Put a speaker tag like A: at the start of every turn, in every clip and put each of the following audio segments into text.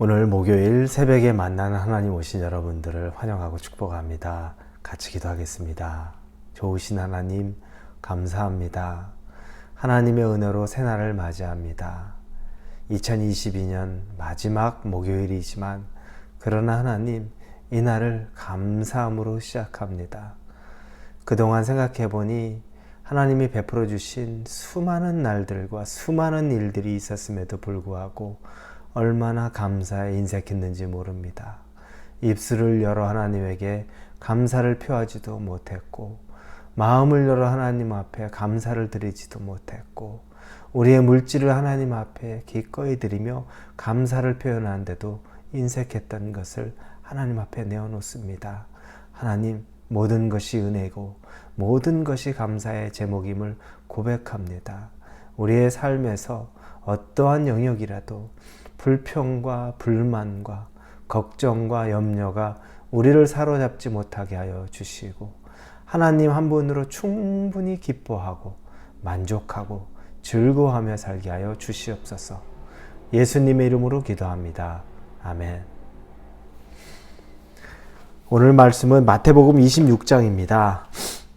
A: 오늘 목요일 새벽에 만나는 하나님 오신 여러분들을 환영하고 축복합니다. 같이 기도하겠습니다. 좋으신 하나님 감사합니다. 하나님의 은혜로 새날을 맞이합니다. 2022년 마지막 목요일이지만 그러나 하나님 이 날을 감사함으로 시작합니다. 그동안 생각해보니 하나님이 베풀어 주신 수많은 날들과 수많은 일들이 있었음에도 불구하고 얼마나 감사에 인색했는지 모릅니다. 입술을 열어 하나님에게 감사를 표하지도 못했고 마음을 열어 하나님 앞에 감사를 드리지도 못했고 우리의 물질을 하나님 앞에 기꺼이 드리며 감사를 표현하는데도 인색했던 것을 하나님 앞에 내어놓습니다. 하나님, 모든 것이 은혜고 모든 것이 감사의 제목임을 고백합니다. 우리의 삶에서 어떠한 영역이라도 불평과 불만과 걱정과 염려가 우리를 사로잡지 못하게 하여 주시고 하나님 한 분으로 충분히 기뻐하고 만족하고 즐거워하며 살게 하여 주시옵소서. 예수님의 이름으로 기도합니다. 아멘. 오늘 말씀은 마태복음 26장입니다.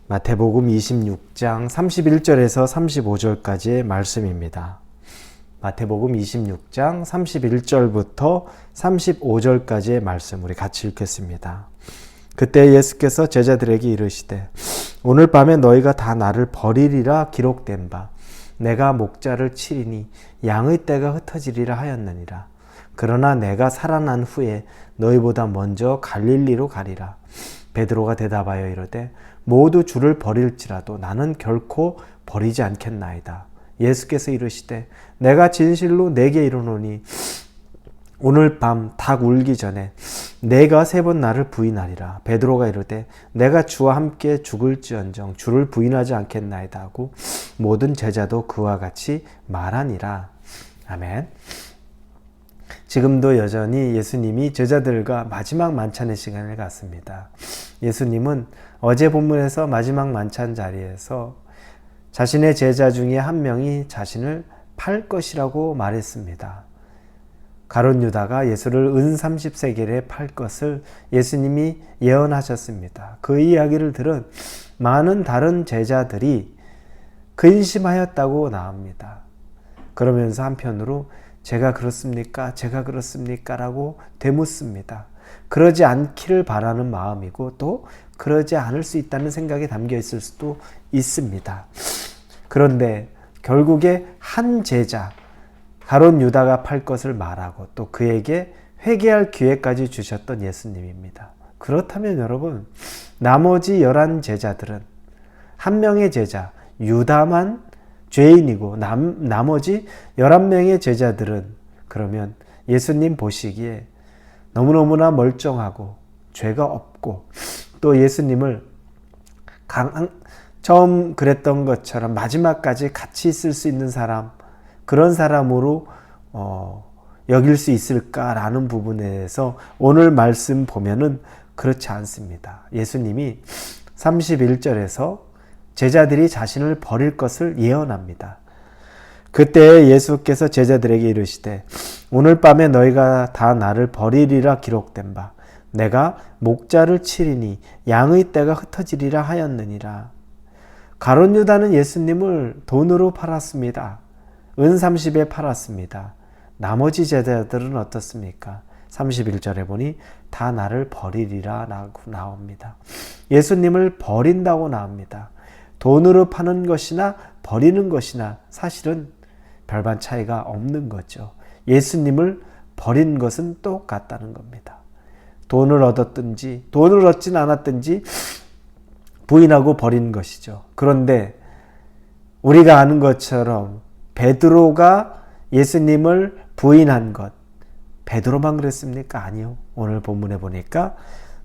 A: 마태복음 26장 31절에서 35절까지의 말씀입니다. 마태복음 26장 31절부터 35절까지의 말씀 우리 같이 읽겠습니다. 그때 예수께서 제자들에게 이르시되 오늘 밤에 너희가 다 나를 버리리라 기록된 바 내가 목자를 치리니 양의 떼가 흩어지리라 하였느니라. 그러나 내가 살아난 후에 너희보다 먼저 갈릴리로 가리라. 베드로가 대답하여 이르되 모두 주를 버릴지라도 나는 결코 버리지 않겠나이다. 예수께서 이르시되 내가 진실로 내게 이르노니 오늘 밤 닭 울기 전에 내가 3번 나를 부인하리라. 베드로가 이르되 내가 주와 함께 죽을지언정 주를 부인하지 않겠나이다 하고 모든 제자도 그와 같이 말하니라. 아멘. 지금도 여전히 예수님이 제자들과 마지막 만찬의 시간을 갖습니다. 예수님은 어제 본문에서 마지막 만찬 자리에서 자신의 제자 중에 한 명이 자신을 팔 것이라고 말했습니다. 가룟 유다가 예수를 은 30세겔에 팔 것을 예수님이 예언하셨습니다. 그 이야기를 들은 많은 다른 제자들이 근심하였다고 나옵니다. 그러면서 한편으로 제가 그렇습니까? 제가 그렇습니까? 라고 되묻습니다. 그러지 않기를 바라는 마음이고 또 그러지 않을 수 있다는 생각이 담겨 있을 수도 있습니다. 그런데 결국에 한 제자 가룟 유다가 팔 것을 말하고 또 그에게 회개할 기회까지 주셨던 예수님입니다. 그렇다면 여러분, 나머지 11 제자들은 한 명의 제자 유다만 죄인이고 나머지 11명의 제자들은 그러면 예수님 보시기에 너무너무나 멀쩡하고 죄가 없고 또 예수님을 처음 그랬던 것처럼 마지막까지 같이 있을 수 있는 사람, 그런 사람으로 여길 수 있을까라는 부분에서 오늘 말씀 보면은 그렇지 않습니다. 예수님이 31절에서 제자들이 자신을 버릴 것을 예언합니다. 그때 예수께서 제자들에게 이르시되 오늘 밤에 너희가 다 나를 버리리라 기록된 바 내가 목자를 치리니 양의 떼가 흩어지리라 하였느니라. 가룟 유다는 예수님을 돈으로 팔았습니다. 은 30에 팔았습니다. 나머지 제자들은 어떻습니까? 31절에 보니 다 나를 버리리라 라고 나옵니다. 예수님을 버린다고 나옵니다. 돈으로 파는 것이나 버리는 것이나 사실은 별반 차이가 없는 거죠. 예수님을 버린 것은 똑같다는 겁니다. 돈을 얻었든지 돈을 얻진 않았든지 부인하고 버린 것이죠. 그런데 우리가 아는 것처럼 베드로가 예수님을 부인한 것, 베드로만 그랬습니까? 아니요. 오늘 본문에 보니까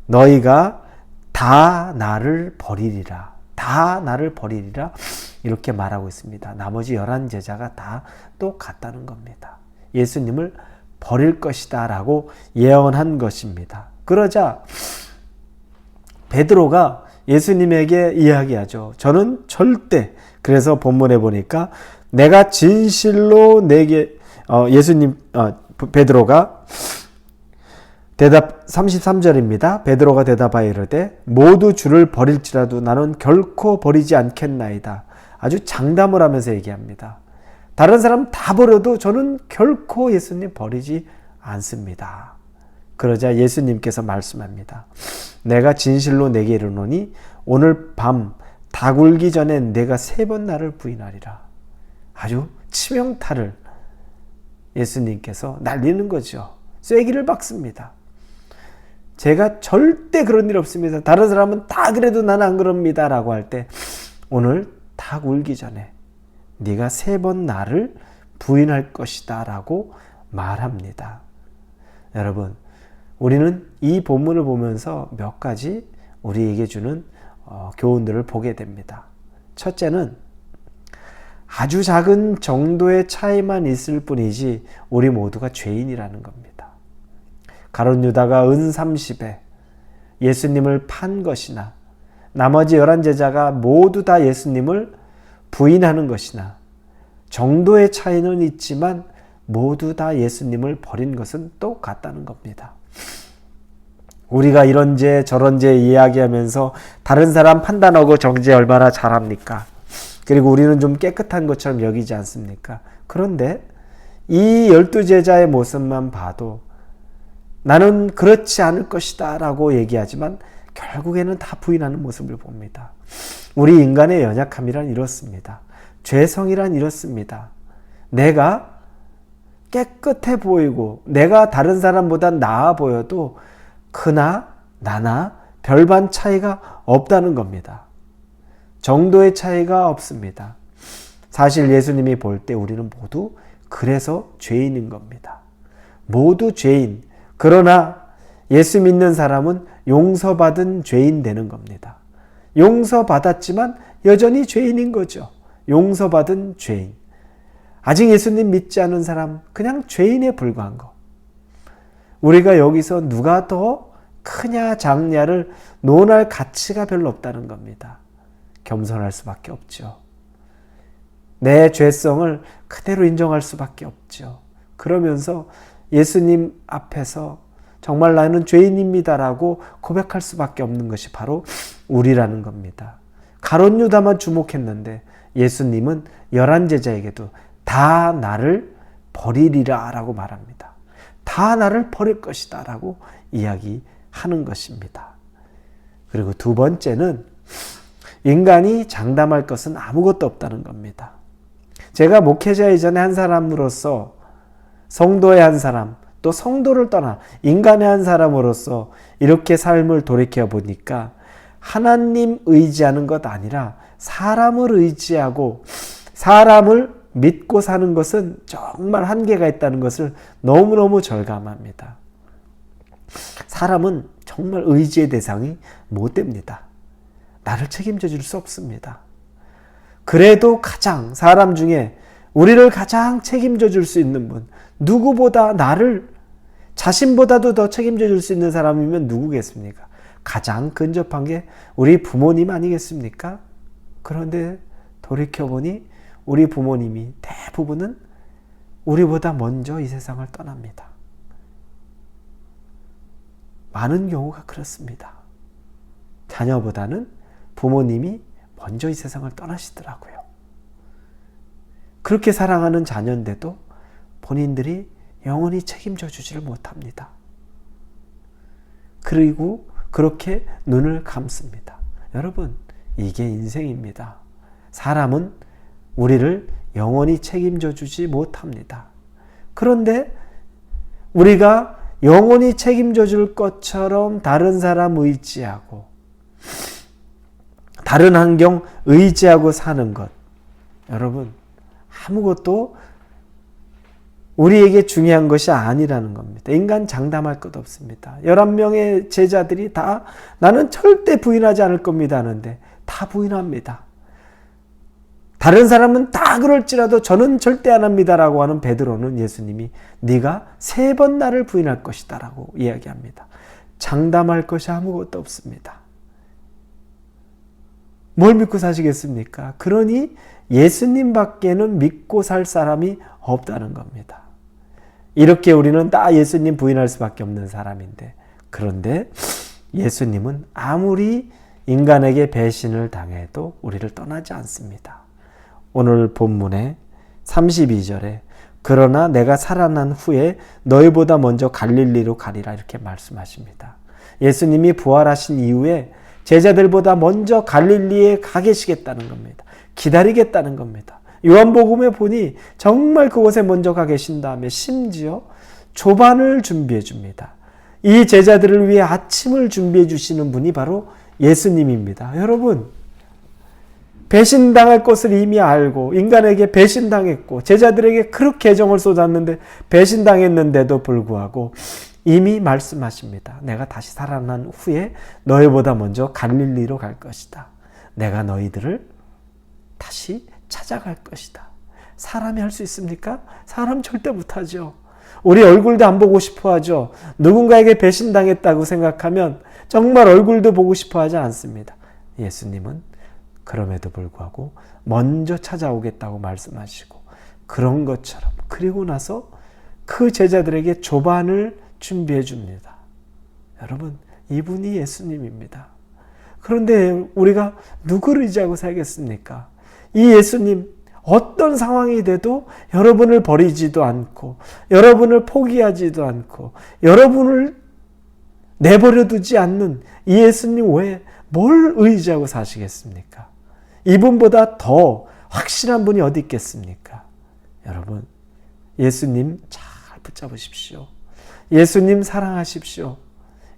A: 너희가 다 나를 버리리라. 다 나를 버리리라 이렇게 말하고 있습니다. 나머지 11 제자가 다 똑같다는 겁니다. 예수님을 버릴 것이다 라고 예언한 것입니다. 그러자 베드로가 예수님에게 이야기하죠. 저는 절대, 그래서 본문에 보니까 내가 진실로 내게 베드로가 대답 33절입니다. 베드로가 대답하여 이르되 모두 주를 버릴지라도 나는 결코 버리지 않겠나이다. 아주 장담을 하면서 얘기합니다. 다른 사람 다 버려도 저는 결코 예수님 버리지 않습니다. 그러자 예수님께서 말씀합니다. 내가 진실로 내게 이르노니 오늘 밤 닭 울기 전에 내가 3번 나를 부인하리라. 아주 치명타를 예수님께서 날리는 거죠. 쐐기를 박습니다. 제가 절대 그런 일 없습니다. 다른 사람은 다 그래도 나는 안 그럽니다. 라고 할 때 오늘 닭 울기 전에 네가 3번 나를 부인할 것이다. 라고 말합니다. 여러분, 우리는 이 본문을 보면서 몇 가지 우리에게 주는 교훈들을 보게 됩니다. 첫째는 아주 작은 정도의 차이만 있을 뿐이지 우리 모두가 죄인이라는 겁니다. 가룟 유다가 은 30에 예수님을 판 것이나 나머지 11제자가 모두 다 예수님을 부인하는 것이나 정도의 차이는 있지만 모두 다 예수님을 버린 것은 똑같다는 겁니다. 우리가 이런제 저런제 이야기하면서 다른 사람 판단하고 정죄 얼마나 잘합니까? 그리고 우리는 좀 깨끗한 것처럼 여기지 않습니까? 그런데 이 12제자의 모습만 봐도 나는 그렇지 않을 것이다 라고 얘기하지만 결국에는 다 부인하는 모습을 봅니다. 우리 인간의 연약함이란 이렇습니다. 죄성이란 이렇습니다. 내가 깨끗해 보이고 내가 다른 사람보다 나아 보여도 그나 나나 별반 차이가 없다는 겁니다. 정도의 차이가 없습니다. 사실 예수님이 볼 때 우리는 모두 그래서 죄인인 겁니다. 모두 죄인. 그러나 예수 믿는 사람은 용서받은 죄인 되는 겁니다. 용서받았지만 여전히 죄인인 거죠. 용서받은 죄인. 아직 예수님 믿지 않은 사람, 그냥 죄인에 불과한 거. 우리가 여기서 누가 더 크냐 작냐를 논할 가치가 별로 없다는 겁니다. 겸손할 수밖에 없죠. 내 죄성을 그대로 인정할 수밖에 없죠. 그러면서 예수님 앞에서 정말 나는 죄인입니다라고 고백할 수밖에 없는 것이 바로 우리라는 겁니다. 가룟 유다만 주목했는데 예수님은 11제자에게도 다 나를 버리리라 라고 말합니다. 다 나를 버릴 것이다 라고 이야기하는 것입니다. 그리고 두 번째는 인간이 장담할 것은 아무것도 없다는 겁니다. 제가 목회자이기 전에 한 사람으로서 성도의 한 사람, 또 성도를 떠나 인간의 한 사람으로서 이렇게 삶을 돌이켜 보니까 하나님 의지하는 것 아니라 사람을 의지하고 사람을 믿고 사는 것은 정말 한계가 있다는 것을 너무너무 절감합니다. 사람은 정말 의지의 대상이 못 됩니다. 나를 책임져 줄 수 없습니다. 그래도 가장 사람 중에 우리를 가장 책임져 줄 수 있는 분, 누구보다 나를 자신보다도 더 책임져 줄 수 있는 사람이면 누구겠습니까? 가장 근접한 게 우리 부모님 아니겠습니까? 그런데 돌이켜보니 우리 부모님이 대부분은 우리보다 먼저 이 세상을 떠납니다. 많은 경우가 그렇습니다. 자녀보다는 부모님이 먼저 이 세상을 떠나시더라고요. 그렇게 사랑하는 자녀인데도 본인들이 영원히 책임져 주지를 못합니다. 그리고 그렇게 눈을 감습니다. 여러분, 이게 인생입니다. 사람은 우리를 영원히 책임져 주지 못합니다. 그런데 우리가 영원히 책임져 줄 것처럼 다른 사람 의지하고 다른 환경 의지하고 사는 것, 여러분, 아무것도 우리에게 중요한 것이 아니라는 겁니다. 인간 장담할 것 없습니다. 11명의 제자들이 다 나는 절대 부인하지 않을 겁니다 하는데 다 부인합니다. 다른 사람은 다 그럴지라도 저는 절대 안 합니다라고 하는 베드로는 예수님이 네가 3번 나를 부인할 것이다 라고 이야기합니다. 장담할 것이 아무것도 없습니다. 뭘 믿고 사시겠습니까? 그러니 예수님 밖에는 믿고 살 사람이 없다는 겁니다. 이렇게 우리는 다 예수님 부인할 수밖에 없는 사람인데, 그런데 예수님은 아무리 인간에게 배신을 당해도 우리를 떠나지 않습니다. 오늘 본문의 32절에 그러나 내가 살아난 후에 너희보다 먼저 갈릴리로 가리라 이렇게 말씀하십니다. 예수님이 부활하신 이후에 제자들보다 먼저 갈릴리에 가 계시겠다는 겁니다. 기다리겠다는 겁니다. 요한복음에 보니 정말 그곳에 먼저 가 계신 다음에 심지어 조반을 준비해 줍니다. 이 제자들을 위해 아침을 준비해 주시는 분이 바로 예수님입니다. 여러분, 배신당할 것을 이미 알고 인간에게 배신당했고 제자들에게 그렇게 애정을 쏟았는데 배신당했는데도 불구하고 이미 말씀하십니다. 내가 다시 살아난 후에 너희보다 먼저 갈릴리로 갈 것이다. 내가 너희들을 다시 찾아갈 것이다. 사람이 할 수 있습니까? 사람 절대 못하죠. 우리 얼굴도 안 보고 싶어 하죠. 누군가에게 배신당했다고 생각하면 정말 얼굴도 보고 싶어 하지 않습니다. 예수님은 그럼에도 불구하고 먼저 찾아오겠다고 말씀하시고 그런 것처럼 그리고 나서 그 제자들에게 조반을 준비해 줍니다. 여러분, 이분이 예수님입니다. 그런데 우리가 누구를 의지하고 살겠습니까? 이 예수님, 어떤 상황이 돼도 여러분을 버리지도 않고 여러분을 포기하지도 않고 여러분을 내버려 두지 않는 이 예수님 외에 뭘 의지하고 사시겠습니까? 이분보다 더 확실한 분이 어디 있겠습니까? 여러분, 예수님 잘 붙잡으십시오. 예수님 사랑하십시오.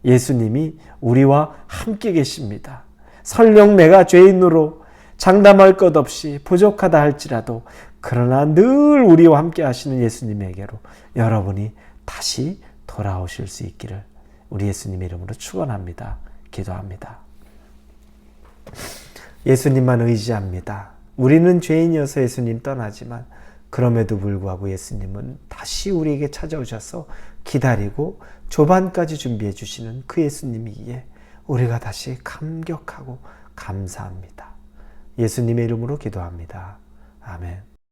A: 예수님이 우리와 함께 계십니다. 설령 내가 죄인으로 장담할 것 없이 부족하다 할지라도 그러나 늘 우리와 함께 하시는 예수님에게로 여러분이 다시 돌아오실 수 있기를 우리 예수님의 이름으로 축원합니다. 기도합니다. 예수님만 의지합니다. 우리는 죄인이어서 예수님 떠나지만 그럼에도 불구하고 예수님은 다시 우리에게 찾아오셔서 기다리고 조반까지 준비해 주시는 그 예수님이기에 우리가 다시 감격하고 감사합니다. 예수님의 이름으로 기도합니다. 아멘.